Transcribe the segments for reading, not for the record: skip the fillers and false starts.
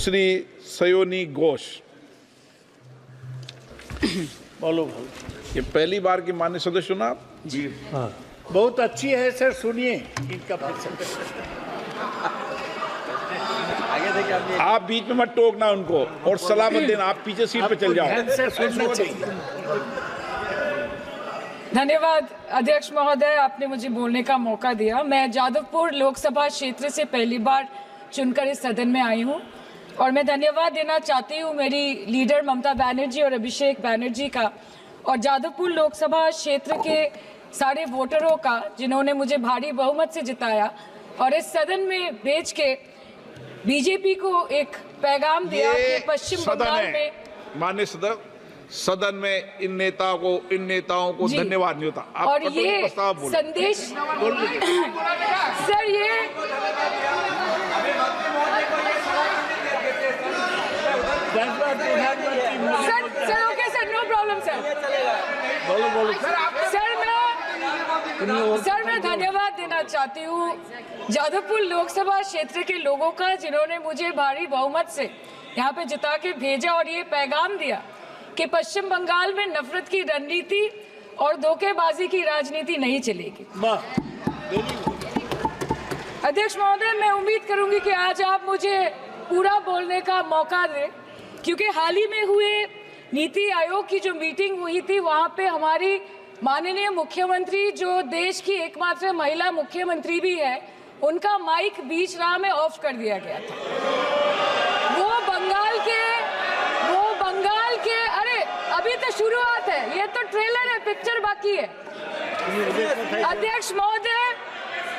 सुश्री सयोनी घोष। बोलो। ये पहली बार की माननीय सदस्य चुना आप? जी हाँ, बहुत अच्छी है सर, सुनिए इनका आप बीच में मत टोकना उनको और सलाह मत देना, आप पीछे सीट पे चल जाओ। धन्यवाद अध्यक्ष महोदय, आपने मुझे बोलने का मौका दिया। मैं जादवपुर लोकसभा क्षेत्र से पहली बार चुनकर इस सदन में आई हूं और मैं धन्यवाद देना चाहती हूं मेरी लीडर ममता बनर्जी और अभिषेक बनर्जी का और जादवपुर लोकसभा क्षेत्र के सारे वोटरों का जिन्होंने मुझे भारी बहुमत से जिताया और इस सदन में भेज के बीजेपी को एक पैगाम दिया कि पश्चिम बंगाल में माननीय सदन में इन नेताओं को धन्यवाद नहीं होता। आप और ये संदेश सर, ये sir okay sir, no problem sir. Sir मैं धन्यवाद देना चाहती हूँ जादवपुर लोकसभा क्षेत्र के लोगों का जिन्होंने मुझे भारी बहुमत से यहाँ पे जिता के भेजा और ये पैगाम दिया कि पश्चिम बंगाल में नफरत की रणनीति और धोखेबाजी की राजनीति नहीं चलेगी। अध्यक्ष महोदय, मैं उम्मीद करूंगी कि आज आप मुझे पूरा बोलने का मौका दें, क्योंकि हाल ही में हुए नीति आयोग की जो मीटिंग हुई थी वहां पे हमारी माननीय मुख्यमंत्री, जो देश की एकमात्र महिला मुख्यमंत्री भी है, उनका माइक बीच राह में ऑफ कर दिया गया था। वो बंगाल के अरे अभी तो शुरुआत है, ये तो ट्रेलर है, पिक्चर बाकी है। अध्यक्ष महोदय,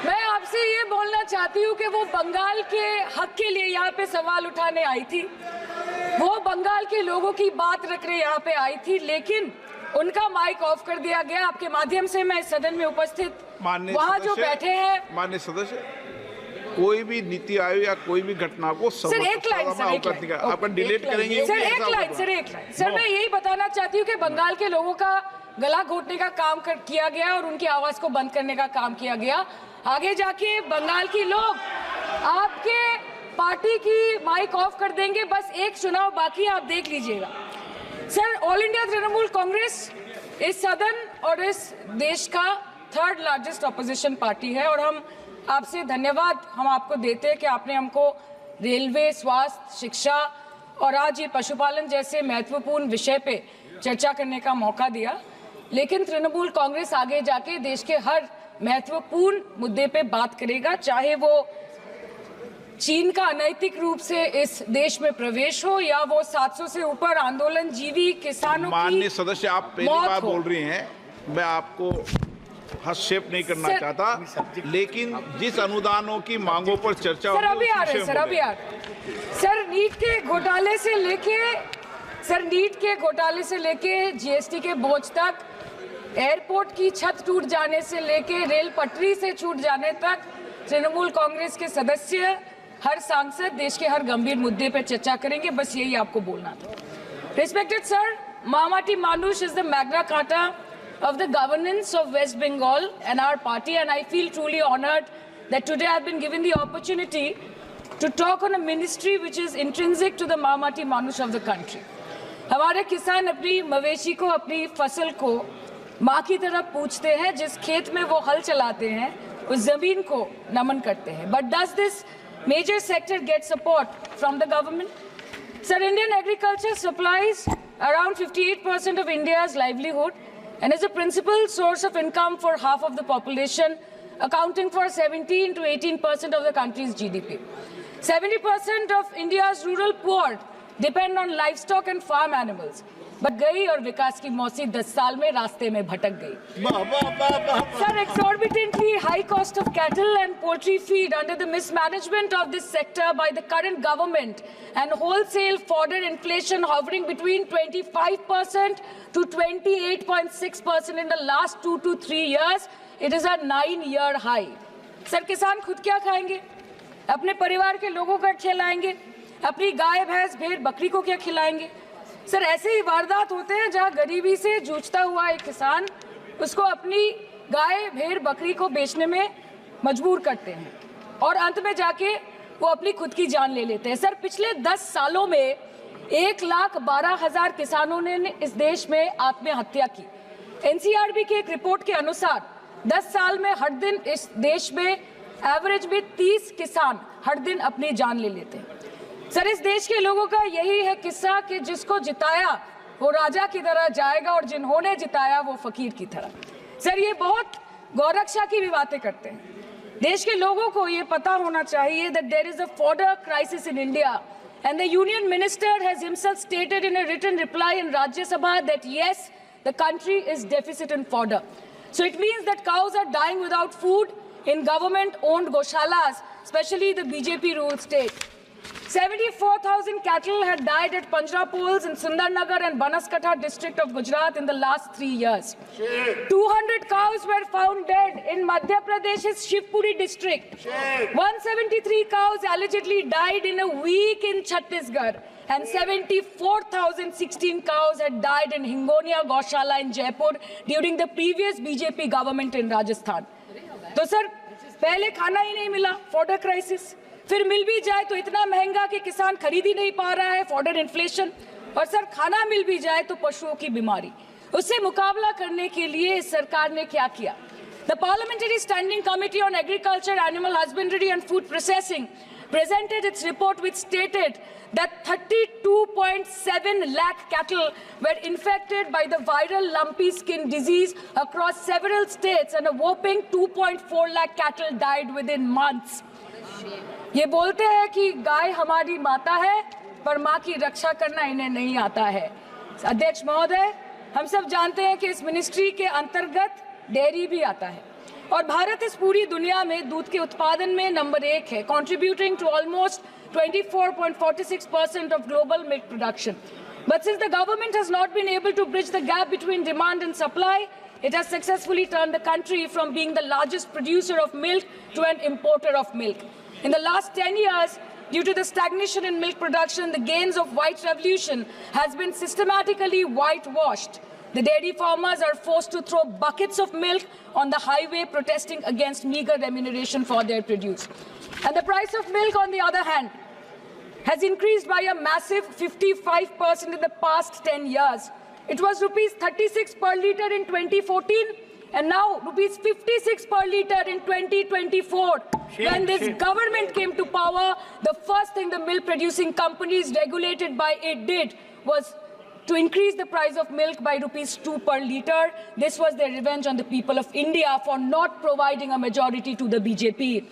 मैं आपसे ये बोलना चाहती हूँ कि वो बंगाल के हक के लिए यहाँ पे सवाल उठाने आई थी, वो बंगाल के लोगों की बात रख रहे यहाँ पे आई थी, लेकिन उनका माइक ऑफ कर दिया गया। आपके माध्यम से मैं इस सदन में उपस्थित वहाँ जो बैठे हैं माननीय सदस्य, कोई भी नीति आयोग या कोई भी घटना को सर एक लाइन आपका डिलीट करेंगे सर, एक लाइन सर, मैं यही बताना चाहती हूँ कि बंगाल के लोगों का गला घोटने का काम किया गया और उनकी आवाज को बंद करने का काम किया गया। आगे जाके बंगाल के लोग आपके पार्टी की माइक ऑफ कर देंगे, बस एक चुनाव बाकी है, आप देख लीजिएगा। Sir, all India Trinamool Congress इस सदन और इस देश का थर्ड लार्जेस्ट ऑपोजिशन पार्टी है और हम आपसे धन्यवाद हम आपको देते हैं कि आपने हमको रेलवे, स्वास्थ्य, शिक्षा और आज ये पशुपालन जैसे महत्वपूर्ण विषय पे चर्चा करने का मौका दिया। लेकिन तृणमूल कांग्रेस आगे जाके देश के हर महत्वपूर्ण मुद्दे पे बात करेगा, चाहे वो चीन का अनैतिक रूप से इस देश में प्रवेश हो या वो 700 से ऊपर आंदोलन जीवी किसानों की। माननीय सदस्य, आप पहली बार बोल रही हैं, मैं आपको हस्तक्षेप नहीं करना चाहता, लेकिन जिस अनुदानों की मांगों पर चर्चा सर अभी आ रहे हैं सर, नीट के घोटाले से लेके जीएसटी के बोझ तक, एयरपोर्ट की छत टूट जाने से लेके रेल पटरी से छूट जाने तक तृणमूल कांग्रेस के सदस्य, हर सांसद देश के हर गंभीर मुद्दे पर चर्चा करेंगे। बस यही आपको बोलना था। रिस्पेक्टेड सर, मामाटी मानुष is the Magna carta of the governance of West Bengal and our party, and I feel truly honored that today I've been given the opportunity to talk on a ministry which is intrinsic to the Mamati Manush of the country. हमारे किसान अपनी मवेशी को, अपनी फसल को माँ की तरह पूछते हैं, जिस खेत में वो हल चलाते हैं उस जमीन को नमन करते हैं। But does this major sector get support from the government? Sir, Indian agriculture supplies around 58% of India's livelihood and is a principal source of income for half of the population, accounting for 17 to 18% of the country's GDP. 70% of India's rural poor depend on livestock and farm animals. But गई और विकास की मौसी 10 साल में रास्ते में भटक गई। Sir, exorbitantly high cost of cattle and poultry feed under the mismanagement of this sector by the current government and wholesale fodder inflation hovering between 25% to 28.6% in the last 2 to 3 years, it is a 9-year high. Sir, किसान खुद क्या खाएंगे? अपने परिवार के लोगों का खिलाएंगे? अपनी गाय, भैंस, भेड़, बकरी को क्या खिलाएंगे? सर, ऐसे ही वारदात होते हैं जहां गरीबी से जूझता हुआ एक किसान उसको अपनी गाय, भेड़, बकरी को बेचने में मजबूर करते हैं और अंत में जाके वो अपनी खुद की जान ले लेते हैं। सर, पिछले 10 सालों में 1,12,000 किसानों ने इस देश में आत्महत्या की। एनसीआरबी की एक रिपोर्ट के अनुसार 10 साल में हर दिन इस देश में एवरेज में 30 किसान हर दिन अपनी जान ले लेते हैं। सर, इस देश के लोगों का यही है किस्सा कि जिसको जिताया वो राजा की तरह जाएगा और जिन्होंने जिताया वो फकीर की तरह। सर, ये बहुत गौरक्षा की भी बातें करते हैं। देश के लोगों को ये पता होना चाहिए that there is a fodder crisis in India, and the union minister has himself stated in a written reply in Rajya Sabha that yes, the country is deficit in fodder. So it means that cows are dying without food in government-owned goshalas, especially the BJP-ruled state. 74,000 cattle had died at Panjrapols in Sundarnagar and Banaskantha district of Gujarat in the last 3 years. 200 cows were found dead in Madhya Pradesh's Shivpuri district. 173 cows allegedly died in a week in Chhattisgarh. And 74,016 cows had died in Hingonia Goshala in Jaipur during the previous BJP government in Rajasthan. तो sir, पहले खाना ही नहीं मिला, fodder crisis, फिर मिल भी जाए तो इतना महंगा कि किसान खरीद ही नहीं पा रहा है, फॉडर इन्फ्लेशन, और सर खाना मिल भी जाए तो पशुओं की बीमारी। उससे मुकाबला करने के लिए सरकार ने क्या किया? The Parliamentary Standing Committee on Agriculture, Animal Husbandry and Food Processing presented its report which stated that 32.7 lakh cattle were infected by the viral lumpy skin disease across several states and a whopping 2.4 lakh cattle died within months. ये बोलते हैं कि गाय हमारी माता है पर माँ की रक्षा करना इन्हें नहीं आता है। अध्यक्ष महोदय, हम सब जानते हैं कि इस मिनिस्ट्री के अंतर्गत डेयरी भी आता है और भारत इस पूरी दुनिया में दूध के उत्पादन में नंबर 1 है, contributing to almost 24.46% of global milk production. But since the government has not been able to bridge the gap between demand and supply, it has successfully turned the country from being the largest producer of milk to an importer of milk. In the last 10 years, due to the stagnation in milk production, the gains of white revolution has been systematically whitewashed. The dairy farmers are forced to throw buckets of milk on the highway protesting against meager remuneration for their produce. And the price of milk, on the other hand, has increased by a massive 55% in the past 10 years. It was rupees 36 per litre in 2014 and now rupees 56 per litre in 2024. When this government came to power, the first thing the milk producing companies regulated by it did was to increase the price of milk by rupees 2 per litre. This was their revenge on the people of India for not providing a majority to the BJP.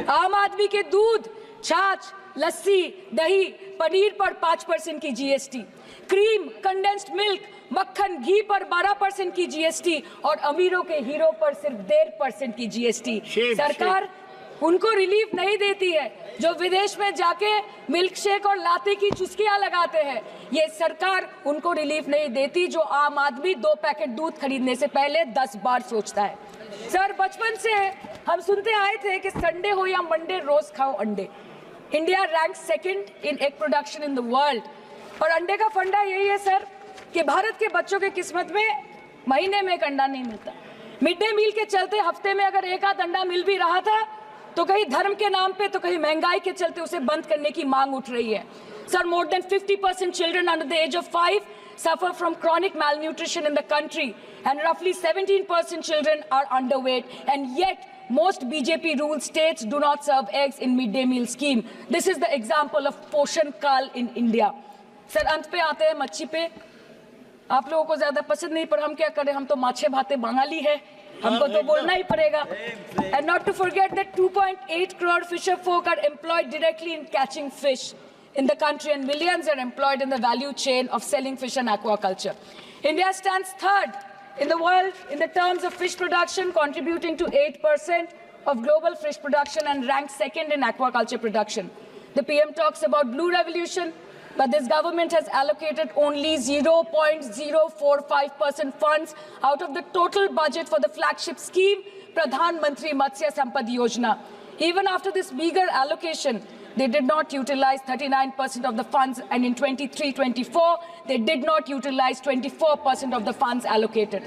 आम आदमी के दूध, छाछ, लस्सी, दही, पनीर पर 5% की GST, cream, condensed milk, मक्खन, घी पर 12% की GST और अमीरों के हीरो पर सिर्फ 1.5% की GST। सरकार उनको रिलीफ नहीं देती है जो विदेश में जाके मिल्क शेक और लाते की चुस्कियां लगाते हैं। ये सरकार उनको रिलीफ नहीं देती जो आम आदमी 2 पैकेट दूध खरीदने से पहले 10 बार सोचता है। सर, बचपन से हम सुनते आए थे कि संडे हो या मंडे रोज खाओ अंडे। India rank 2nd in egg production in the world और अंडे का फंडा यही है सर कि भारत के बच्चों के किस्मत में महीने में एक अंडा नहीं मिलता। मिड डे मील के चलते हफ्ते में अगर एक आध अंडा मिल भी रहा था तो कहीं धर्म के नाम पे तो कहीं महंगाई के चलते उसे बंद करने की मांग उठ रही है। Sir, more than 50% children under the age of 5 suffer from chronic malnutrition in the country and roughly 17% children are underweight, and yet most BJP ruled states do not serve eggs in midday meal scheme. This is the example of Poshan Kal in India. Sir, अंत पे आते हैं मच्छी पे। आप लोगों को ज्यादा पसंद नहीं पर हम क्या करें, हम तो माछे भाते बंगाली है, हमको तो बोलना ही पड़ेगा। And not to forget that 2.8 crore fisher folk are employed directly in catching fish in the country and millions are employed in the value chain of selling fish and aquaculture. India stands 3rd in the world in the terms of fish production, contributing to 8% of global fish production and ranks 2nd in aquaculture production. The PM talks about blue revolution, but this government has allocated only 0.045% funds out of the total budget for the flagship scheme, Pradhan Mantri Matsya Sampad Yojana. Even after this meager allocation, they did not utilize 39% of the funds, and in 23-24, they did not utilize 24% of the funds allocated.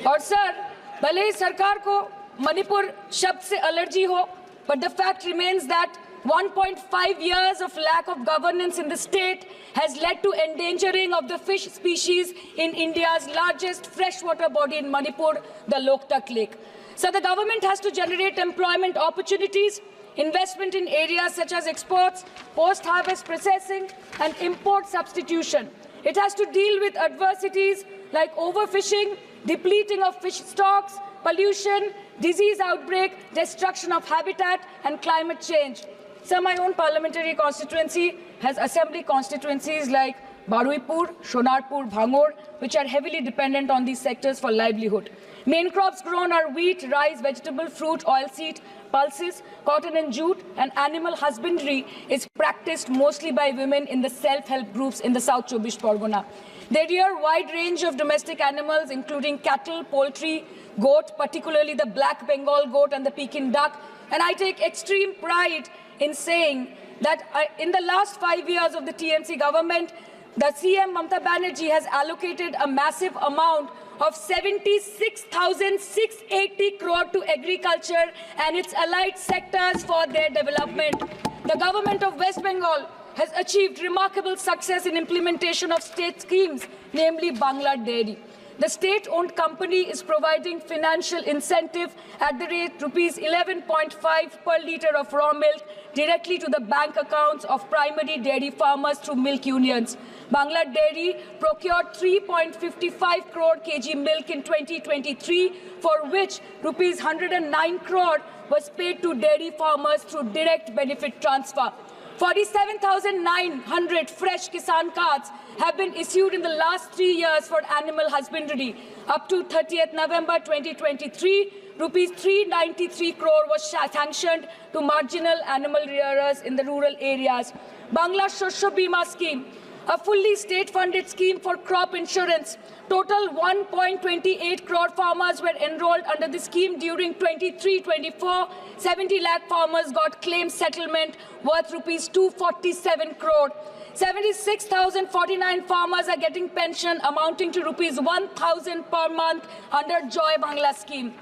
और sir, भले ही सरकार को मणिपुर शब्द से allergy हो, but the fact remains that 1.5 years of lack of governance in the state has led to endangering of the fish species in India's largest freshwater body in Manipur, the Loktak Lake. So the government has to generate employment opportunities, investment in areas such as exports, post-harvest processing, and import substitution. It has to deal with adversities like overfishing, depleting of fish stocks, pollution, disease outbreak, destruction of habitat, and climate change. So my own parliamentary constituency has assembly constituencies like Baruipur, Shonarpur, Bhangor, which are heavily dependent on these sectors for livelihood. Main crops grown are wheat, rice, vegetable, fruit, oilseed, pulses, cotton and jute, and animal husbandry is practiced mostly by women in the self-help groups in the South Chobbish Pargona. They rear a wide range of domestic animals, including cattle, poultry, goat, particularly the black Bengal goat and the Pekin duck. And I take extreme pride in saying that in the last 5 years of the TMC government, the CM Mamata Banerjee has allocated a massive amount of 76,680 crore to agriculture and its allied sectors for their development. The government of West Bengal has achieved remarkable success in implementation of state schemes, namely Bangla Dairy. The state-owned company is providing financial incentive at the rate rupees 11.5 per litre of raw milk directly to the bank accounts of primary dairy farmers through milk unions. Bangla Dairy procured 3.55 crore kg milk in 2023, for which rupees 109 crore was paid to dairy farmers through direct benefit transfer. 47,900 fresh Kisan cards have been issued in the last 3 years for animal husbandry. Up to 30th November 2023, rupees 393 crore was sanctioned to marginal animal rearers in the rural areas. Bangla Shosho Bima scheme, a fully state-funded scheme for crop insurance. Total 1.28 crore farmers were enrolled under the scheme during 23-24. 70 lakh farmers got claim settlement worth rupees 247 crore. 76,049 farmers are getting pension amounting to rupees 1,000 per month under Joy Bangla scheme.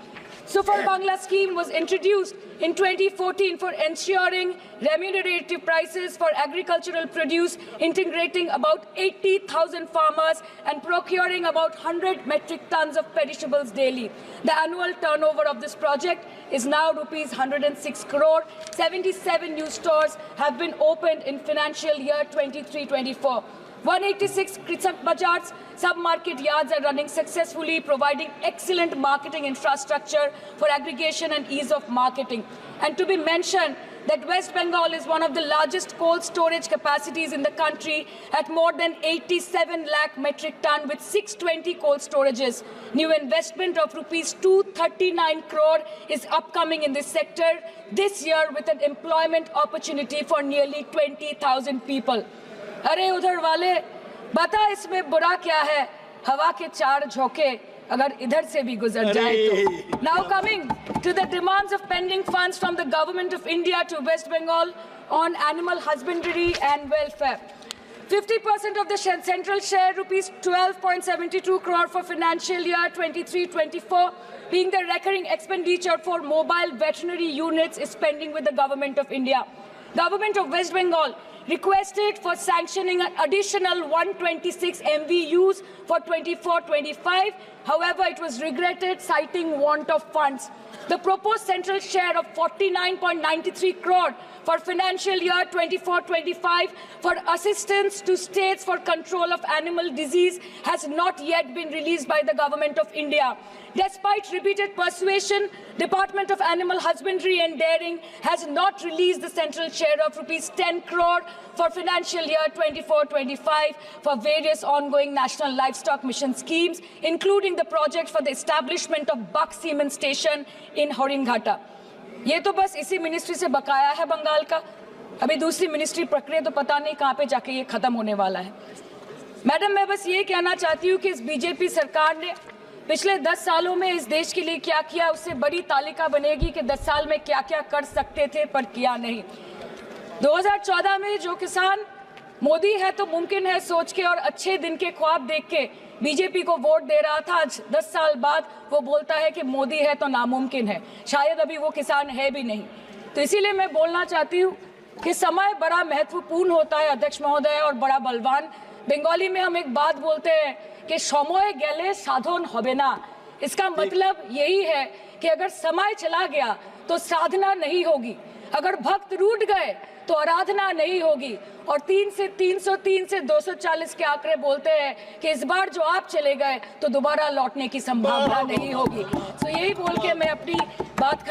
Super Bangla scheme was introduced in 2014 for ensuring remunerative prices for agricultural produce, integrating about 80,000 farmers and procuring about 100 metric tons of perishables daily. The annual turnover of this project is now rupees 106 crore. 77 new stores have been opened in financial year 23-24. 186 Krisak Bajars sub-market yards are running successfully, providing excellent marketing infrastructure for aggregation and ease of marketing. And to be mentioned that West Bengal is one of the largest cold storage capacities in the country at more than 87 lakh metric ton with 620 cold storages. New investment of rupees 239 crore is upcoming in this sector this year with an employment opportunity for nearly 20,000 people. अरे उधर वाले बता इसमें बुरा क्या है हवा के चार झोंके अगर इधर से भी गुजर जाए तो now coming to the demands of pending funds from the government of India to West Bengal on animal husbandry and welfare. 50% of the central share, rupees 12.72 crore for financial year 23-24, being the recurring expenditure for mobile veterinary units is pending with the government of India. Government of West Bengal requested for sanctioning an additional 126 MVUs for 24-25. However, it was regretted, citing want of funds. The proposed central share of 49.93 crore for financial year 24-25 for assistance to states for control of animal disease has not yet been released by the government of India. Despite repeated persuasion, Department of Animal Husbandry and Dairying has not released the central share of rupees 10 crore for financial year 24-25 for various ongoing National Livestock Mission schemes, including the project for the establishment of Buck Semen Station in Horinghata. ये तो बस इसी ministry से बकाया है बंगाल का. अभी दूसरी मिनिस्ट्री प्रक्रिया तो पता नहीं कहाँ पे जाके ये खत्म होने वाला है. मैडम, मैं बस ये कहना चाहती हूँ कि इस बीजेपी सरकार ने पिछले 10 सालों में इस देश के लिए क्या किया, उससे बड़ी तालिका बनेगी कि 10 साल में क्या-क्या कर सकते थे पर किया नहीं. 2014 में जो किसान मोदी है तो मुमकिन है सोच के और अच्छे दिन के ख्वाब देख के बीजेपी को वोट दे रहा था, आज 10 साल बाद वो बोलता है कि मोदी है तो नामुमकिन है. शायद अभी वो किसान है भी नहीं. तो इसीलिए मैं बोलना चाहती हूँ, कि समय बड़ा महत्वपूर्ण होता है अध्यक्ष महोदय और बड़ा बलवान। बंगाली में हम एक बात बोलते हैं कि समय गेले साधन होबे ना। इसका मतलब यही है कि अगर समय चला गया तो साधना नहीं होगी, अगर भक्त रूठ गए तो आराधना नहीं होगी। और 3 से 303 से 240 के आंकड़े बोलते हैं कि इस बार जो आप चले गए तो दोबारा लौटने की संभावना नहीं होगी। तो यही बोल के मैं अपनी बात